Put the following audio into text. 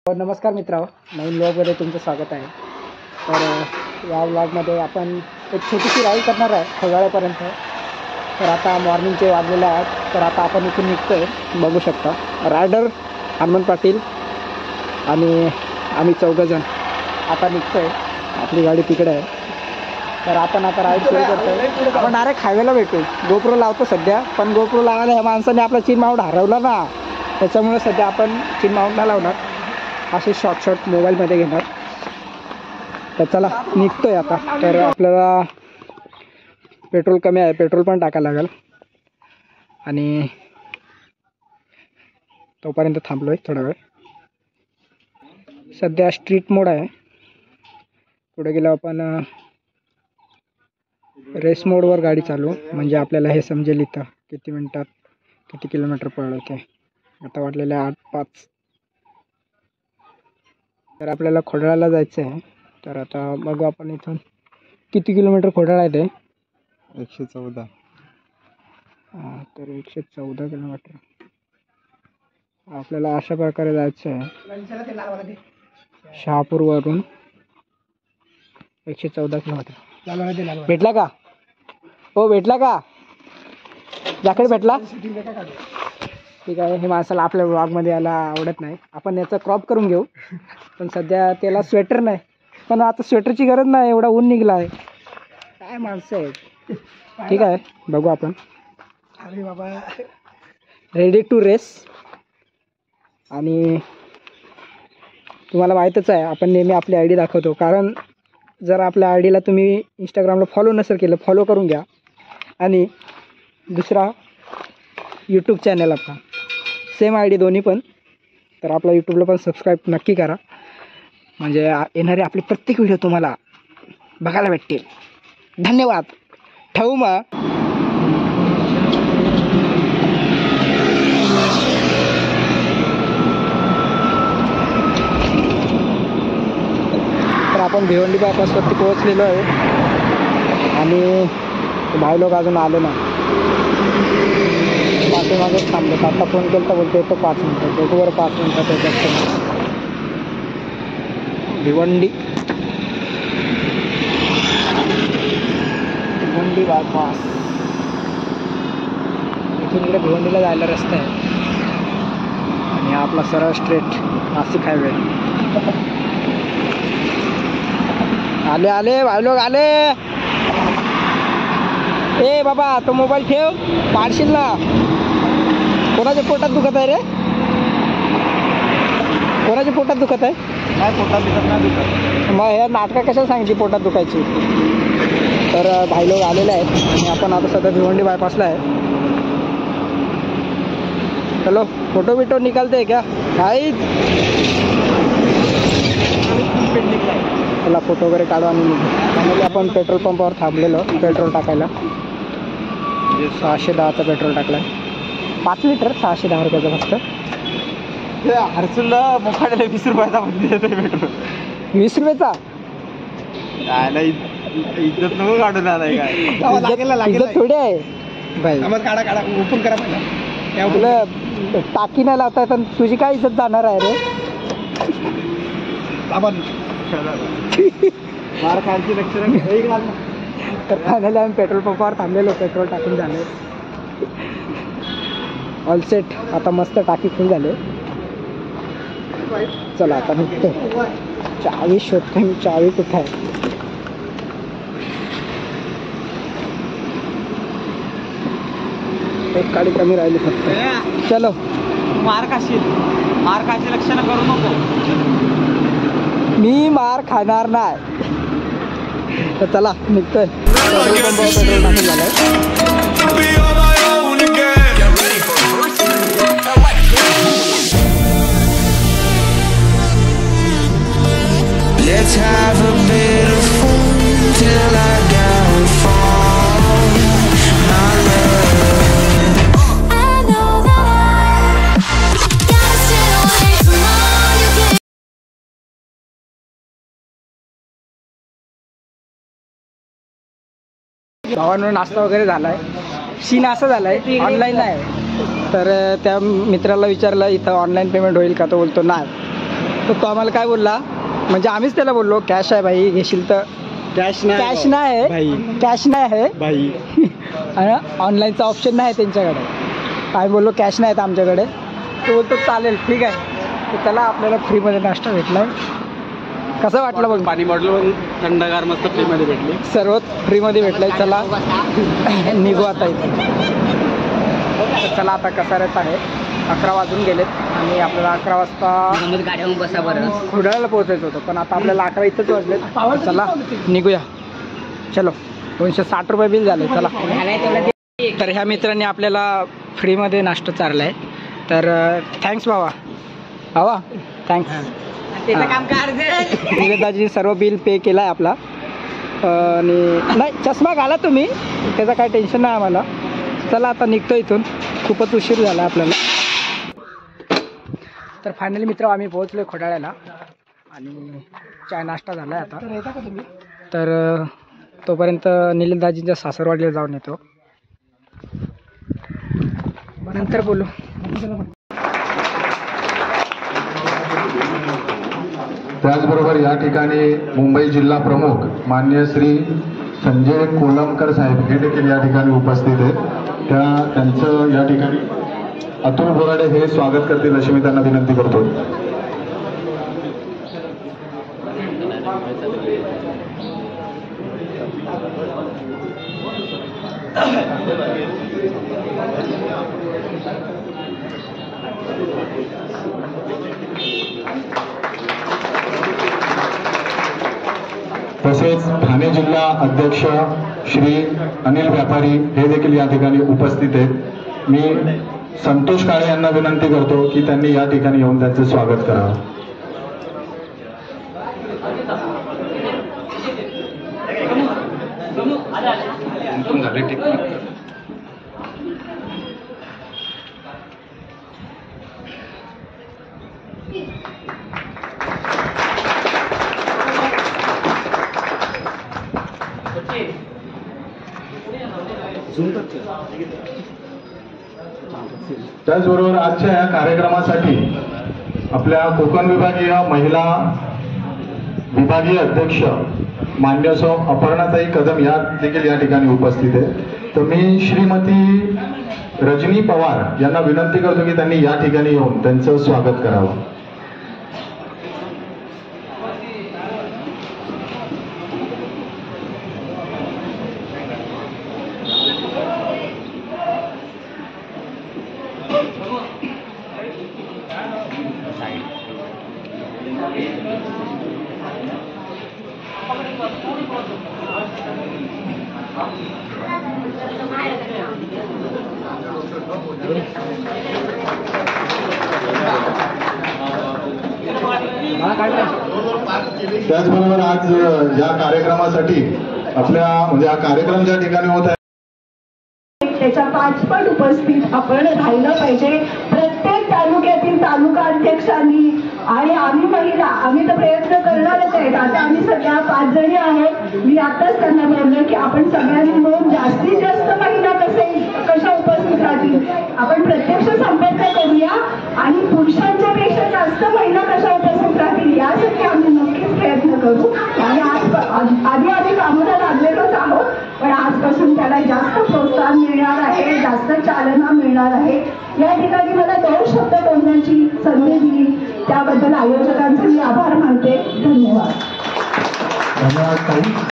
नमस्कार मित्रांनो, नवीन व्लॉगमध्ये तुमचं स्वागत आहे। तर या व्लॉगमध्ये आपण एक छोटीशी राईड करणार आहे खगाळ्यापर्यंत। तर आता मॉर्निंगचे वाजलेले आहेत, तर आता आपण इथून निघतोय। बघू शकता रायडर हनुमंत पाटील आणि आम्ही 4 जण आता निघतोय। आपली गाडी तिकडे आहे, तर आपण आता राईड सुरू करतोय। आपण डायरेक्ट हायवेला भेटू। गोप्रो लावतो सध्या, पण गोप्रो लावायला या माणसाने आपला चीन माऊंट हरवला ना, त्याच्यामुळे सध्या आपण चीन माऊंट नाही लावणार, असे शॉर्ट मोबाईलमध्ये घेणार। तर चला निघतोय आता। तर आपल्याला पेट्रोल कमी आहे, पेट्रोल पण टाकायला लागेल आणि तोपर्यंत थांबलोय थोडा वेळ। सध्या स्ट्रीट मोड आहे, पुढे गेलो आपण रेस मोडवर गाडी चालू, म्हणजे आपल्याला हे समजेल इथं किती मिनिटात किती किलोमीटर पळलं ते। आता वाटलेलं 8:05। तर आपल्याला खोडाळ्याला जायचं आहे, तर आता बघू आपण इथून किती किलोमीटर खोडाळा आहे ते। 114। तर 114 किलोमीटर आपल्याला अशा प्रकारे जायचं आहे। शहापूरवरून 114 किलोमीटर। भेटला का हो? भेटला का? जॅकेट भेटला? ठीक आहे। हे माणसाला आपल्या ब्लॉगमध्ये यायला आवडत नाही, आपण याचा क्रॉप करून घेऊ। पण सध्या त्याला स्वेटर नाही, पण आता स्वेटरची गरज नाही, एवढा ऊन निघला आहे। काय माणसं आहे। ठीक आहे, बघू आपण। अरे बाबा, रेडी टू रेस। आणि तुम्हाला माहीतच आहे, आपण नेहमी आपली आय डी दाखवतो, कारण जर आपल्या आय डीला तुम्ही इंस्टाग्रामला फॉलो नसेल केलं, फॉलो करून घ्या। आणि दुसरा यूट्यूब चॅनल आपला सेम आय डी दोन्ही पण। तर आपला यूट्यूबला पण सबस्क्राईब नक्की करा, म्हणजे येणारे आपले प्रत्येक व्हिडिओ तुम्हाला बघायला भेटतील। धन्यवाद, ठेवू मग। तर आपण भिवंडी बायपासवरती पोहोचलेलो आहे आणि भाई लोक अजून आले नाही, पाठीमागेच थांबले। आता फोन केला तर बोलतो येतो 5 मिनटं, बरोबर 5 मिनटात येतात। भिवंडी बायपास, इथून इकडे भिवंडीला जायला रस्ता आहे आणि हा आपला सरळ स्ट्रेट नाशिक हायवे। आले आले भाई लोक आले। ए बाबा, तो मोबाईल ठेव, पाडशील ना। कोणाच्या पोटात दुखत आहे रे? कोणाच्या पोटात दुखत आहे? काय पोटात दुखत नाही दुखत। मग ह्या नाटकं कशाला सांगितली पोटात दुखायची? तर भाई लोक आलेले आहेत आणि आपण आता सध्या भिवंडी बायपासला आहे। चलो फोटो बिटो निकालते क्या भाई? चला फोटो वगैरे काढू आणि फायनली आपण पेट्रोल पंपावर थांबलेलो पेट्रोल टाकायला। 610चा पेट्रोल टाकला, 5 लिटर 610 रुपयाचा फक्त। हर्सुलला मोकाड्याला 20 रुपयाचा मध्ये पेट्रोल। 20 रुपयाचा? इज्जत नको काढून आलाय काय? इज्जत थोडी आहे भाई। काढा काढा, ओपन करा पहिला। तुला टाकी नाही लावता येत, तुझी काय इज्जत जाणार आहे रे? मार खायची लक्षणं। तर फायनली आम्ही पेट्रोल पंपावर थांबलेलो, पेट्रोल टाकून झाले ऑल सेट। आता मस्त टाकी फुल झाले। चला आता निघतो, चावी शोधतो मी, चावी कुठे आहे? एक गाडी कमी राहिली फक्त। चलो, मार खायची लक्षणं करू नको। मी मार खाणार नाही। तर चला निघतोय, पेट्रोल पंपावर पेट्रोल टाकून झालंय। Let's have a bit of fun till I downfall. My love, I know that I gotta stay away from all you can. भावांनो नाश्ता वगैरे झालाय। सीन असा झालाय, ऑनलाईन आहे, तर त्या मित्राला विचारलं इथं ऑनलाईन पेमेंट होईल का, तो बोलतो नाही। तर तो आम्हाला काय बोलला, म्हणजे आम्हीच त्याला बोललो कॅश आहे भाई, घेशील तर. कॅश नाही आहे, कॅश नाही आहे भाई. आणि ऑनलाईनचा ऑप्शन नाही आहे त्यांच्याकडे. काय बोललो कॅश नाही आहे आमच्याकडे. तो बोलतो चालेल ठीक आहे. तर त्याला आपल्याला फ्रीमध्ये नाश्ता भेटला. कसं वाटलं बघ, पाणी बॉटल थंडगार मस्त फ्रीमध्ये भेटली. सर्व फ्रीमध्ये भेटलंय. चला निघू आता इथे. तर चला आता कसाऱ्यात आहे, 11 वाजून गेलेत आणि आपल्याला 11 वाजता गाड्यावर बसा बरं. खुडाळ्याला पोहोचायचं होतं, पण आता आपल्याला 11 इथंच वाजलेत. चला निघूया. चलो 260 रुपये बिल झाले. चला. तर ह्या मित्रांनी आपल्याला फ्रीमध्ये नाश्ता चारला आहे. तर थँक्स बाबा. बाबा थँक्स. निवेदाजी सर्व बिल पे केलं आहे आपला. आणि नाही चष्मा घाला तुम्ही, त्याचं काय टेन्शन नाही आम्हाला. चला आता निघतो इथून, खूपच उशीर झाला आपल्याला. तर फायनली मित्र आम्ही पोहोचलो आहे खोडाळ्याला आणि चाय नाश्ता झाला आहे आता. तर तोपर्यंत निलेशदाजींच्या सासरवाडीला जाऊन येतो, नंतर बोलू. त्याचबरोबर या ठिकाणी मुंबई जिल्हा प्रमुख मान्य श्री संजय कोलमकर साहेब हे देखील या ठिकाणी उपस्थित आहेत. त्यांचं या ठिकाणी अतुल बोराडे हे स्वागत करतील अशी मी त्यांना विनंती करतो. तसेच ठाणे जिल्हा अध्यक्ष श्री अनिल व्यापारी हे देखील या ठिकाणी उपस्थित आहेत. मी संतोष काळे यांना विनंती करतो की त्यांनी या ठिकाणी येऊन त्यांचे स्वागत करावं. त्याचबरोबर आजच्या या कार्यक्रमासाठी आपल्या कोकण विभागीय महिला विभागीय अध्यक्ष मान्य सौ अपर्णाताई कदम या देखील या ठिकाणी उपस्थित आहे. तर मी श्रीमती रजनी पवार यांना विनंती करतो की त्यांनी या ठिकाणी येऊन त्यांचं स्वागत करावं. त्याचबरोबर आज या कार्यक्रमासाठी आपल्या म्हणजे हा कार्यक्रम ज्या ठिकाणी होत आहे त्याच्या 5 पट उपस्थित आपण राहिलं पाहिजे. प्रत्येक तालुक्यातील तालुका अध्यक्षांनी आणि आम्ही महिला आम्ही तर प्रयत्न करणारच आहेत. आता आम्ही सगळ्या 5 जणी आहोत. मी आताच त्यांना बोललो की आपण सगळ्यांनी मिळून जास्तीत जास्त महिला कशा उपस्थित राहतील आपण प्रत्यक्ष संपर्क करूया आणि पुरुषांच्या पेक्षा जास्त महिला कशा उपस्थित राहतील यासाठी आम्ही नक्कीच प्रयत्न करू. आणि आधी आम्ही कामाला लागलेलोच आहोत, पण आजपासून त्याला जास्त प्रोत्साहन मिळणार आहे, जास्त चालना मिळणार आहे. या ठिकाणी मला 2 शब्द बोलण्याची संधी दिली त्याबद्दल आयोजकांचे मी आभार मानते. धन्यवाद. धन्यवाद ताई.